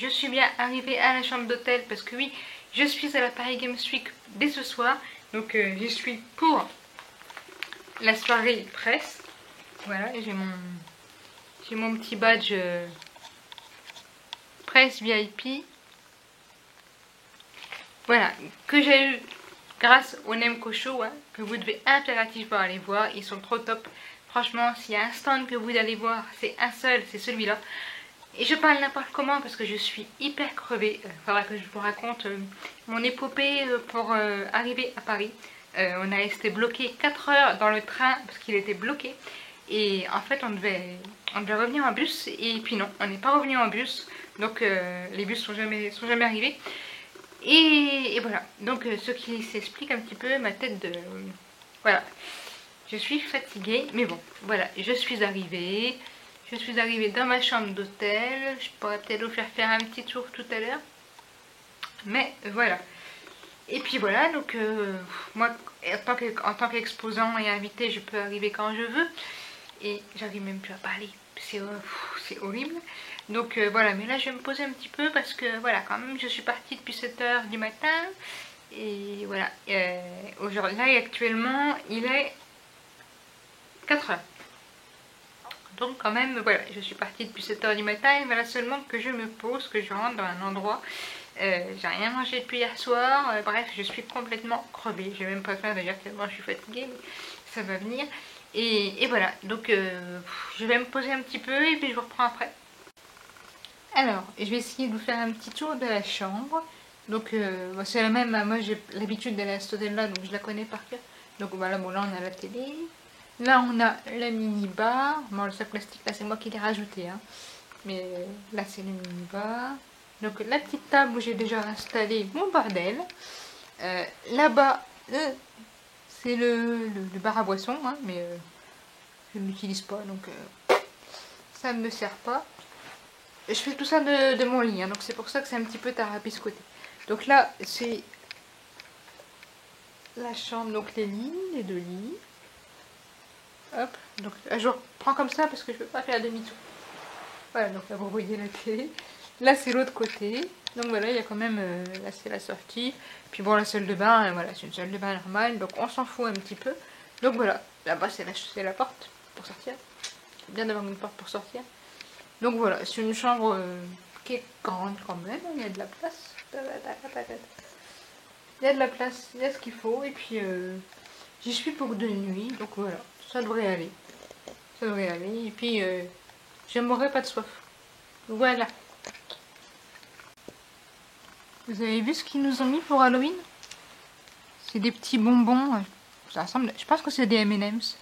je suis bien arrivée à la chambre d'hôtel parce que oui, je suis à la Paris Games Week dès ce soir. Donc j'y suis pour la soirée presse. Voilà, j'ai mon petit badge presse VIP. Voilà, que j'ai eu grâce au Nemco Show, hein, que vous devez impérativement aller voir. Ils sont trop top. Franchement, s'il y a un stand que vous allez voir, c'est un seul, c'est celui-là. Et je parle n'importe comment parce que je suis hyper crevée. Faudra que je vous raconte mon épopée pour arriver à Paris. On a resté bloqué 4 heures dans le train parce qu'il était bloqué. Et en fait, on devait revenir en bus. Et puis non, on n'est pas revenu en bus. Donc les bus sont jamais arrivés. Et voilà. Donc ce qui s'explique un petit peu ma tête de... Voilà. Je suis fatiguée. Mais bon, voilà. Je suis arrivée. Je suis arrivée dans ma chambre d'hôtel. Je pourrais peut-être vous faire un petit tour tout à l'heure. Mais voilà. Et puis voilà, donc moi, en tant qu'exposant et invité, je peux arriver quand je veux. Et j'arrive même plus à parler. C'est horrible. Donc voilà, mais là je vais me poser un petit peu parce que voilà, quand même, je suis partie depuis 7 h du matin. Et voilà, aujourd'hui, là actuellement, il est 4 h. Donc quand même, voilà, je suis partie depuis 7 h du matin et voilà seulement que je me pose, que je rentre dans un endroit. J'ai rien mangé depuis hier soir, bref, je suis complètement crevée. J'ai même pas faim d'ailleurs, tellement je suis fatiguée, mais ça va venir. Et voilà, donc je vais me poser un petit peu et puis je vous reprends après. Alors, je vais essayer de vous faire un petit tour de la chambre. Donc c'est la même, moi j'ai l'habitude d'aller à cet hôtel-là, donc je la connais par cœur. Donc voilà, bon là on a la télé. Là, on a la mini-bar. Bon, le sac plastique, là, c'est moi qui l'ai rajouté. Hein. Mais là, c'est le mini-bar. Donc, la petite table où j'ai déjà installé mon bordel. Là-bas, c'est le bar à boisson. Hein, mais je ne l'utilise pas. Donc, ça ne me sert pas. Je fais tout ça de mon lit. Hein, donc, c'est pour ça que c'est un petit peu tarabiscoté. Donc, là, c'est la chambre. Donc, les deux lits. Hop, donc je reprends comme ça parce que je ne peux pas faire demi-tour. Voilà, donc là vous voyez la télé. Là c'est l'autre côté. Donc voilà, il y a quand même, là c'est la sortie. Puis bon, la salle de bain, voilà, c'est une salle de bain normale. Donc on s'en fout un petit peu. Donc voilà, là-bas c'est la porte pour sortir. C'est bien d'avoir une porte pour sortir. Donc voilà, c'est une chambre qui est grande quand même. Il y a de la place. Il y a de la place, il y a ce qu'il faut. Et puis j'y suis pour 2 nuits. Donc voilà. Ça devrait aller. Ça devrait aller. Et puis, je n'aurai pas de soif. Voilà. Vous avez vu ce qu'ils nous ont mis pour Halloween? C'est des petits bonbons. Ça ressemble... Je pense que c'est des M&M's.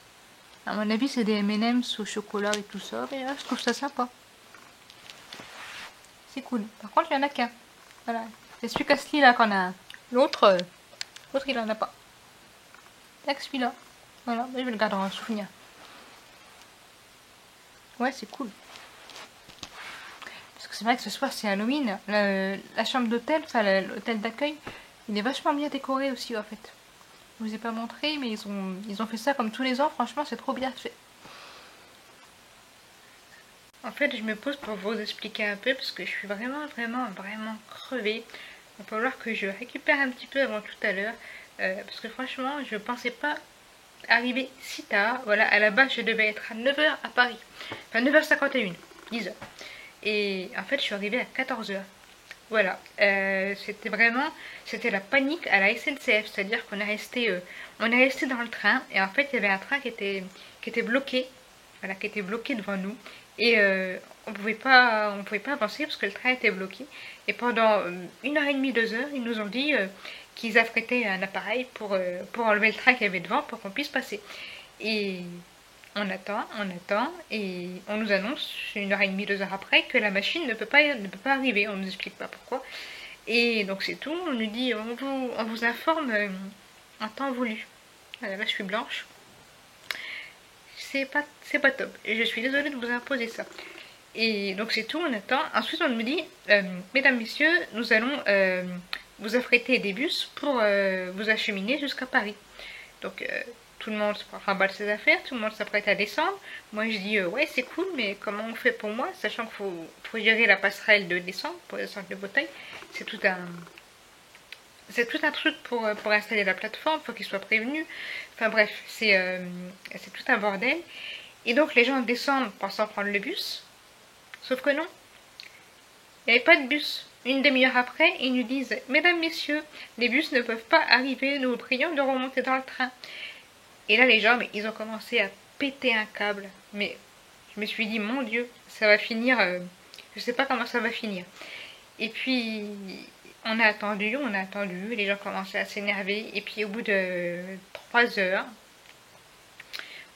À mon avis, c'est des M&M's au chocolat et tout ça. Mais je trouve ça sympa. C'est cool. Par contre, il n'y en a qu'un. Voilà. C'est celui Casly là qu'on a un. L'autre, il en a pas. Il n'y a que celui-là. Voilà, je vais le garder en souvenir. Ouais, c'est cool. Parce que c'est vrai que ce soir c'est Halloween. La chambre d'hôtel, enfin l'hôtel d'accueil, il est vachement bien décoré aussi en fait. Je vous ai pas montré, mais ils ont fait ça comme tous les ans. Franchement, c'est trop bien fait. En fait, je me pose pour vous expliquer un peu parce que je suis vraiment crevée. Il va falloir que je récupère un petit peu avant tout à l'heure. Parce que franchement, je pensais pas arrivé si tard. Voilà, à la base, je devais être à 9 h à Paris. Enfin, 9 h 51, 10 h. Et en fait, je suis arrivée à 14 h. Voilà, c'était la panique à la SNCF. C'est-à-dire qu'on est resté dans le train. Et en fait, il y avait un train qui était bloqué. Voilà, qui était bloqué devant nous. Et on pouvait pas avancer parce que le train était bloqué. Et pendant 1h30, 2 h, ils nous ont dit... qu'ils affrétaient un appareil pour enlever le train qu'il y avait devant pour qu'on puisse passer. Et on attend, et on nous annonce 1h30, 2 h après que la machine ne peut pas arriver. On ne nous explique pas pourquoi. Et donc c'est tout, on nous dit, on vous informe en temps voulu. Voilà, là je suis blanche. C'est pas top. Et je suis désolée de vous imposer ça. Et donc c'est tout, on attend. Ensuite on nous dit, mesdames, messieurs, nous allons... vous affréter des bus pour vous acheminer jusqu'à Paris. Donc tout le monde se remballe ses affaires, tout le monde s'apprête à descendre. Moi je dis ouais c'est cool, mais comment on fait pour moi, sachant qu'il faut gérer la passerelle de descente pour descendre le fauteuil. C'est tout un truc pour installer la plateforme, faut qu'il soit prévenu. Enfin bref, c'est tout un bordel. Et donc les gens descendent pensant prendre le bus, sauf que non. Il n'y avait pas de bus. Une demi-heure après, ils nous disent « Mesdames, messieurs, les bus ne peuvent pas arriver, nous vous prions de remonter dans le train. » Et là, les gens, mais, ils ont commencé à péter un câble. Mais je me suis dit « Mon Dieu, ça va finir... je sais pas comment ça va finir. » Et puis, on a attendu, les gens commençaient à s'énerver. Et puis, au bout de 3 heures,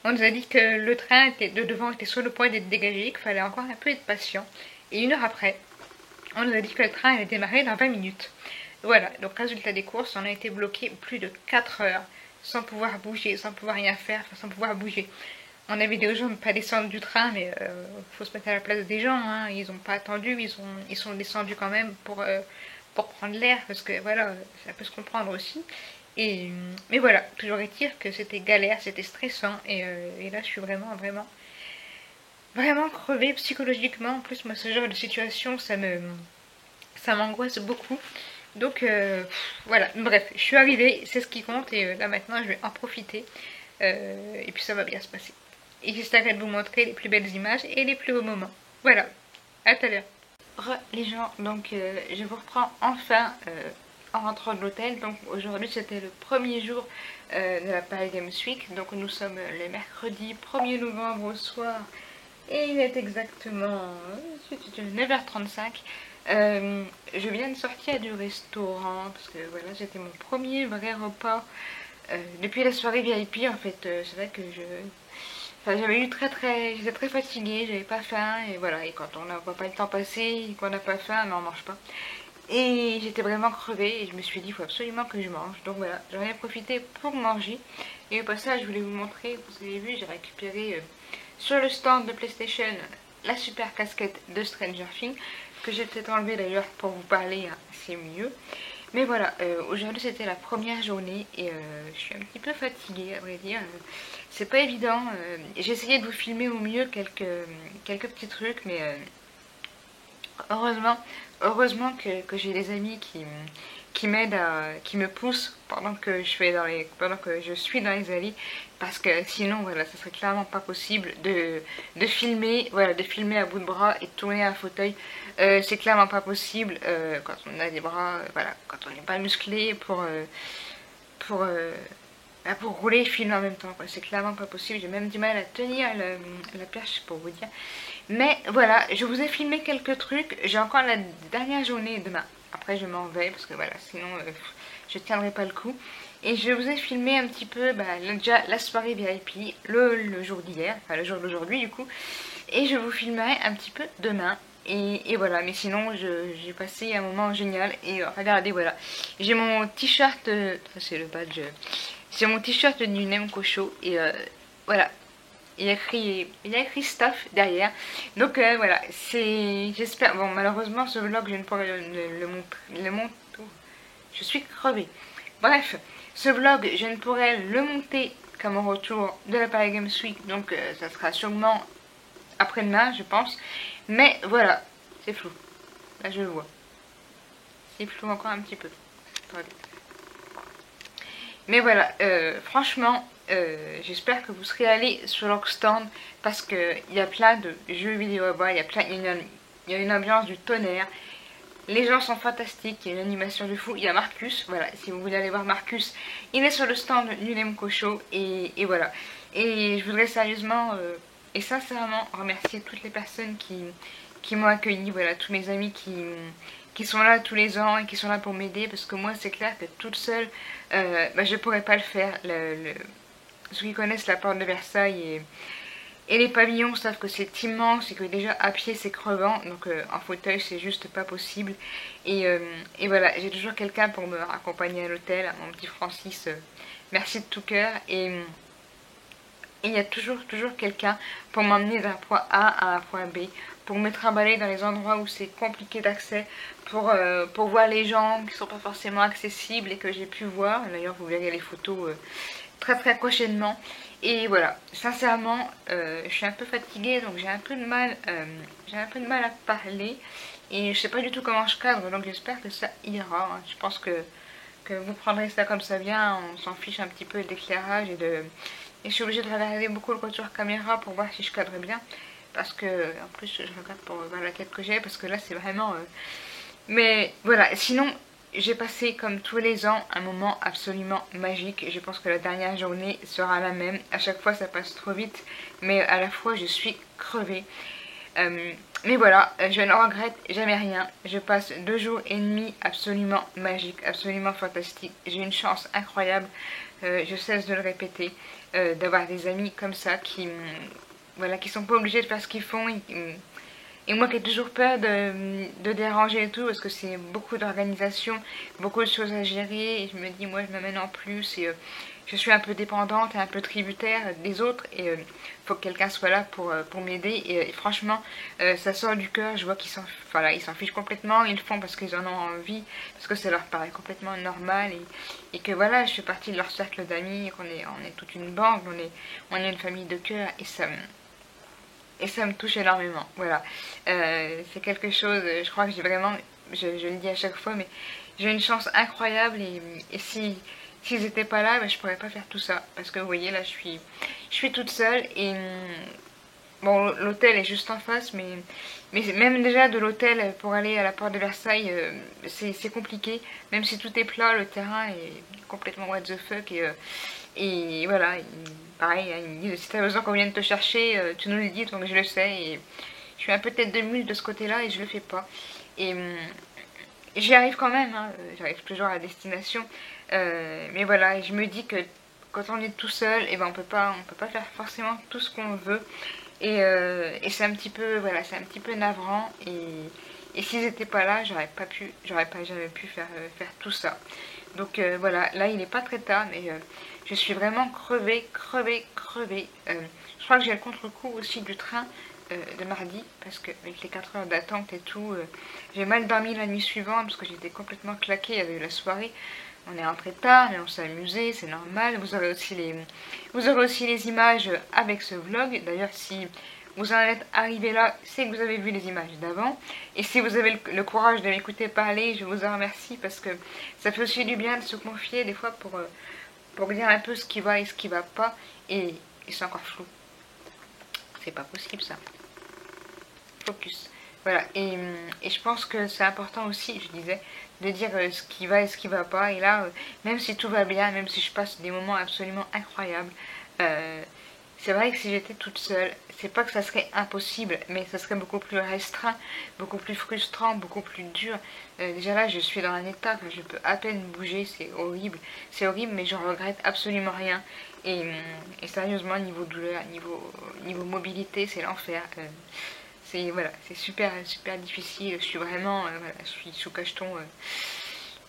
on nous a dit que le train de devant était sur le point d'être dégagé, qu'il fallait encore un peu être patient. Et 1 heure après, on nous a dit que le train allait démarrer dans 20 minutes. Voilà, donc résultat des courses, on a été bloqué plus de 4 heures, sans pouvoir bouger, sans pouvoir rien faire, sans pouvoir bouger. On avait des gens pas descendre du train, mais faut se mettre à la place des gens, hein. Ils n'ont pas attendu, ils sont descendus quand même pour prendre l'air, parce que voilà, ça peut se comprendre aussi. Mais voilà, toujours est-il que c'était galère, c'était stressant, et là je suis vraiment crevée psychologiquement. En plus, moi, ce genre de situation, ça m'angoisse beaucoup. Donc, voilà. Bref, je suis arrivée, c'est ce qui compte. Et là, maintenant, je vais en profiter. Et puis, ça va bien se passer. Et j'essaierai de vous montrer les plus belles images et les plus beaux moments. Voilà. À tout à l'heure. Les gens, donc, je vous reprends enfin en rentrant de l'hôtel. Donc, aujourd'hui, c'était le premier jour de la Paris Games Week. Donc, nous sommes le mercredi 1er novembre au soir. Et il est exactement 9h35. Je viens de sortir du restaurant parce que voilà, c'était mon premier vrai repas depuis la soirée VIP. En fait, c'est vrai que j'avais eu j'étais très fatiguée, j'avais pas faim et voilà. Et quand on ne voit pas le temps passer, et qu'on n'a pas faim, mais on mange pas. Et j'étais vraiment crevée et je me suis dit il faut absolument que je mange. Donc voilà, j'en ai profité pour manger. Et au passage, je voulais vous montrer, vous avez vu, j'ai récupéré sur le stand de PlayStation la super casquette de Stranger Things, que j'ai peut-être enlevée d'ailleurs pour vous parler, hein, c'est mieux. Mais voilà, aujourd'hui c'était la première journée et je suis un petit peu fatiguée à vrai dire. C'est pas évident, j'ai essayé de vous filmer au mieux quelques petits trucs, mais heureusement que j'ai des amis qui m'aident, qui me poussent pendant que je suis dans les allées, parce que sinon voilà, ça serait clairement pas possible de filmer, voilà, de filmer à bout de bras et de tourner un fauteuil. C'est clairement pas possible quand on a des bras, voilà, quand on n'est pas musclé pour rouler et filmer en même temps. C'est clairement pas possible. J'ai même du mal à tenir la perche pour vous dire. Mais voilà, je vous ai filmé quelques trucs. J'ai encore la dernière journée demain. Après je m'en vais parce que voilà, sinon je tiendrai pas le coup. Et je vous ai filmé un petit peu déjà la soirée VIP, le jour d'hier, enfin le jour d'aujourd'hui du coup. Et je vous filmerai un petit peu demain. Et voilà, mais sinon j'ai passé un moment génial. Et regardez, voilà, j'ai mon t-shirt, c'est le badge, c'est mon t-shirt du Nemco Show. Et voilà, il y a écrit stuff derrière. Donc voilà, j'espère, bon malheureusement ce vlog je ne pourrai le montrer, je suis crevée. Bref, ce vlog je ne pourrai le monter qu'à mon retour de la Paris Games Week. Donc ça sera sûrement après-demain je pense. Mais voilà, c'est flou. Là je le vois. C'est flou encore un petit peu. Mais voilà, franchement, j'espère que vous serez allés sur leur stand parce qu'il y a plein de jeux vidéo là-bas, il y a une ambiance du tonnerre. Les gens sont fantastiques, il y a une animation de fou. Il y a Marcus, voilà, si vous voulez aller voir Marcus, il est sur le stand du Nemco Show et voilà. Et je voudrais sérieusement et sincèrement remercier toutes les personnes qui m'ont accueilli, voilà, tous mes amis qui sont là tous les ans et qui sont là pour m'aider, parce que moi c'est clair que toute seule je pourrais pas le faire. Ceux qui connaissent la porte de Versailles et les pavillons savent que c'est immense et que déjà à pied c'est crevant, donc en fauteuil c'est juste pas possible. Et voilà, j'ai toujours quelqu'un pour me raccompagner à l'hôtel, mon petit Francis, merci de tout cœur. Et il y a toujours quelqu'un pour m'emmener d'un point A à un point B, pour me trimballer dans les endroits où c'est compliqué d'accès, pour voir les gens qui sont pas forcément accessibles et que j'ai pu voir. D'ailleurs vous verrez les photos très très prochainement. Et voilà, sincèrement, je suis un peu fatiguée, donc j'ai un peu de mal, à parler. Et je sais pas du tout comment je cadre, donc j'espère que ça ira, hein. Je pense que vous prendrez ça comme ça vient, on s'en fiche un petit peu d'éclairage et je suis obligée de regarder beaucoup le retour caméra pour voir si je cadre bien. Parce que, en plus, je regarde pour voir la tête que j'ai, parce que là, c'est vraiment... Mais voilà, sinon, j'ai passé, comme tous les ans, un moment absolument magique. Je pense que la dernière journée sera la même. À chaque fois, ça passe trop vite, mais à la fois, je suis crevée. Mais voilà, je ne regrette jamais rien. Je passe 2 jours et demi absolument magiques, absolument fantastiques. J'ai une chance incroyable, je cesse de le répéter, d'avoir des amis comme ça voilà, qui sont pas obligés de faire ce qu'ils font. Et moi qui ai toujours peur de déranger et tout, parce que c'est beaucoup d'organisation, beaucoup de choses à gérer, et je me dis, moi je m'amène en plus, et je suis un peu dépendante et un peu tributaire des autres, et il faut que quelqu'un soit là pour m'aider, et franchement, ça sort du cœur, je vois qu'ils voilà, ils s'en fichent complètement, ils le font parce qu'ils en ont envie, parce que ça leur paraît complètement normal, et que voilà, je fais partie de leur cercle d'amis, qu'on est, on est toute une bande, on est une famille de cœur, et ça me touche énormément, voilà. C'est quelque chose, je crois que j'ai vraiment, je le dis à chaque fois, mais j'ai une chance incroyable et si s'ils n'étaient pas là, ben, je pourrais pas faire tout ça. Parce que vous voyez, là, je suis toute seule et bon, l'hôtel est juste en face, mais même déjà de l'hôtel pour aller à la porte de Versailles, c'est compliqué. Même si tout est plat, le terrain est complètement what the fuck et voilà, pareil, hein, ils me disent si t'as besoin qu'on vienne te chercher, tu nous le dis, donc je le sais. Et je suis un peu tête de mule de ce côté-là et je le fais pas. Et j'y arrive quand même, hein, j'arrive toujours à destination. Mais voilà, je me dis que quand on est tout seul, et ben on peut pas faire forcément tout ce qu'on veut. Et c'est un petit peu, voilà, c'est un petit peu navrant. Et s'ils n'étaient pas là, j'aurais pas jamais pu faire tout ça. Donc voilà, là il n'est pas très tard, mais je suis vraiment crevée, crevée, crevée. Je crois que j'ai le contre-coup aussi du train de mardi, parce qu'avec les 4 heures d'attente et tout, j'ai mal dormi la nuit suivante, parce que j'étais complètement claquée, il y avait eu la soirée. On est rentré tard, mais on s'est amusé, c'est normal. Vous aurez aussi les images avec ce vlog. D'ailleurs, si vous en êtes arrivé là, c'est que vous avez vu les images d'avant. Et si vous avez le courage de m'écouter parler, je vous en remercie parce que ça fait aussi du bien de se confier des fois pour dire un peu ce qui va et ce qui va pas. Et c'est encore flou. C'est pas possible ça. Focus. Voilà, et je pense que c'est important aussi, je disais, de dire ce qui va et ce qui va pas. Et là, même si tout va bien, même si je passe des moments absolument incroyables, c'est vrai que si j'étais toute seule, c'est pas que ça serait impossible, mais ça serait beaucoup plus restreint, beaucoup plus frustrant, beaucoup plus dur. Déjà là, je suis dans un état que je peux à peine bouger, c'est horrible, mais je regrette absolument rien. Et sérieusement, niveau douleur, niveau mobilité, c'est l'enfer. Voilà, c'est super super difficile. Je suis vraiment, voilà, je suis sous cacheton,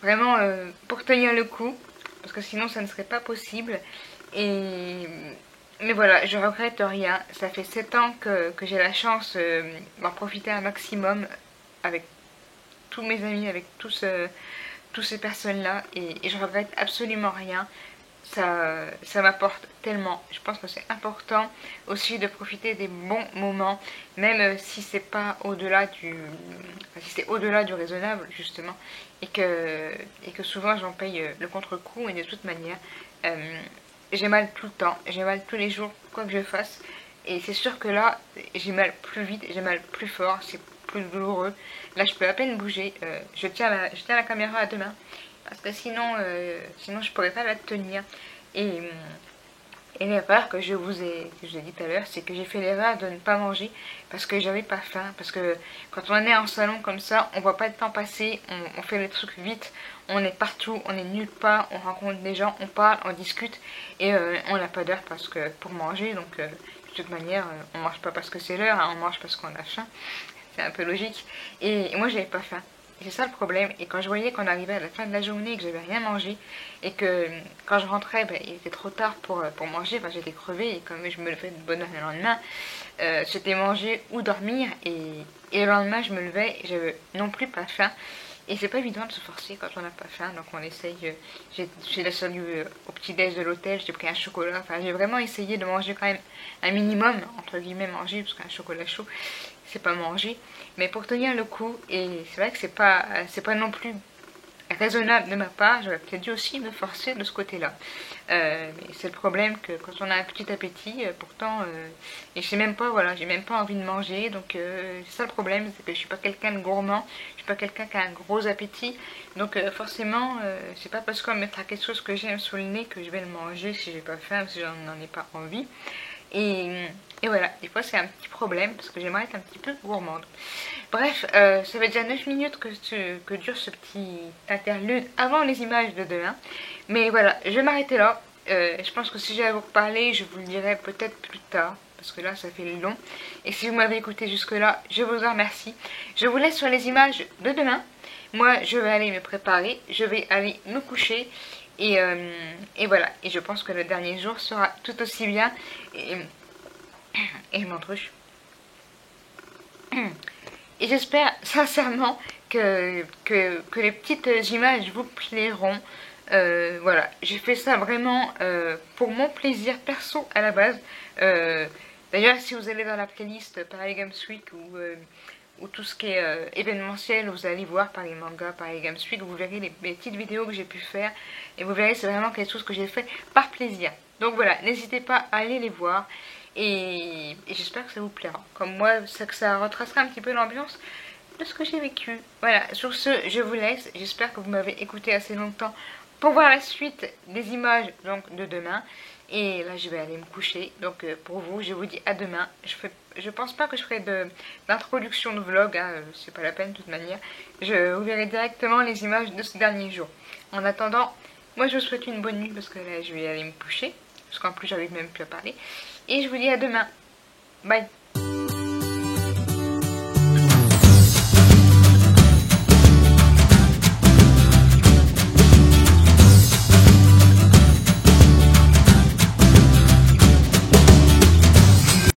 vraiment pour tenir le coup, parce que sinon ça ne serait pas possible. Et mais voilà, je regrette rien. Ça fait 7 ans que j'ai la chance d'en profiter un maximum avec tous mes amis, avec tous ces personnes-là, et je regrette absolument rien. Ça m'apporte tellement. Je pense que c'est important aussi de profiter des bons moments, même si c'est pas au-delà si c'est au-delà du raisonnable justement, et que souvent j'en paye le contre-coup. Et de toute manière, j'ai mal tout le temps, j'ai mal tous les jours, quoi que je fasse. Et c'est sûr que là, j'ai mal plus vite, j'ai mal plus fort, c'est plus douloureux. Là, je peux à peine bouger. Je tiens la caméra à deux mains parce que sinon je pourrais pas la tenir. Et, et l'erreur que je vous ai dit tout à l'heure, c'est que j'ai fait l'erreur de ne pas manger parce que j'avais pas faim. Parce que quand on est en salon comme ça, on voit pas le temps passer, on fait les trucs vite, on est partout, on est nulle part, on rencontre des gens, on parle, on discute et on n'a pas d'heure pour manger. Donc de toute manière, on mange pas parce que c'est l'heure, hein, on mange parce qu'on a faim. C'est un peu logique. Et moi, j'avais pas faim. C'est ça le problème. Et quand je voyais qu'on arrivait à la fin de la journée et que j'avais rien mangé, et que quand je rentrais, ben, il était trop tard pour manger, enfin, j'étais crevée, et comme je me levais de bonne heure le lendemain, c'était manger ou dormir, et le lendemain, je me levais, et j'avais non plus pas faim. Et c'est pas évident de se forcer quand on n'a pas faim, donc on essaye. J'ai descendu au petit-déj de l'hôtel, j'ai pris un chocolat, enfin j'ai vraiment essayé de manger quand même un minimum, entre guillemets manger, parce qu'un chocolat chaud, c'est pas manger, mais pour tenir le coup, et c'est vrai que c'est pas non plus raisonnable de ma part, j'aurais peut-être dû aussi me forcer de ce côté-là. Mais c'est le problème que quand on a un petit appétit, pourtant, et je sais même pas, voilà, j'ai même pas envie de manger, donc c'est ça le problème, c'est que je suis pas quelqu'un de gourmand, je suis pas quelqu'un qui a un gros appétit, donc forcément, c'est pas parce qu'on me mettra quelque chose que j'aime sous le nez que je vais le manger si j'ai pas faim, si j'en ai pas envie. Et voilà, des fois c'est un petit problème parce que j'aimerais être un petit peu gourmande. Bref, ça fait déjà 9 minutes que dure ce petit interlude avant les images de demain. Mais voilà, je vais m'arrêter là. Je pense que si j'ai à vous reparler, je vous le dirai peut-être plus tard. Parce que là, ça fait long. Et si vous m'avez écouté jusque-là, je vous en remercie. Je vous laisse sur les images de demain. Moi, je vais aller me préparer. Je vais aller me coucher. Et voilà. Et je pense que le dernier jour sera tout aussi bien. Et je m'entruche. Et j'espère sincèrement que les petites images vous plairont. Voilà, j'ai fait ça vraiment pour mon plaisir perso à la base. D'ailleurs, si vous allez dans la playlist Paris Games Week ou tout ce qui est événementiel, vous allez voir Paris Manga, Paris Games Week, vous verrez les petites vidéos que j'ai pu faire. Et vous verrez, c'est vraiment quelque chose que j'ai fait par plaisir. Donc voilà, n'hésitez pas à aller les voir. Et j'espère que ça vous plaira. Comme moi, ça retracera un petit peu l'ambiance de ce que j'ai vécu. Voilà, sur ce, je vous laisse. J'espère que vous m'avez écouté assez longtemps pour voir la suite des images donc, de demain. Et là, je vais aller me coucher. Donc pour vous, je vous dis à demain. Je pense pas que je ferai d'introduction de vlog. Hein, c'est pas la peine de toute manière. Je vous verrai directement les images de ce dernier jour. En attendant, moi je vous souhaite une bonne nuit parce que là, je vais aller me coucher. Parce qu'en plus, j'arrive même plus à parler. Et je vous dis à demain. Bye.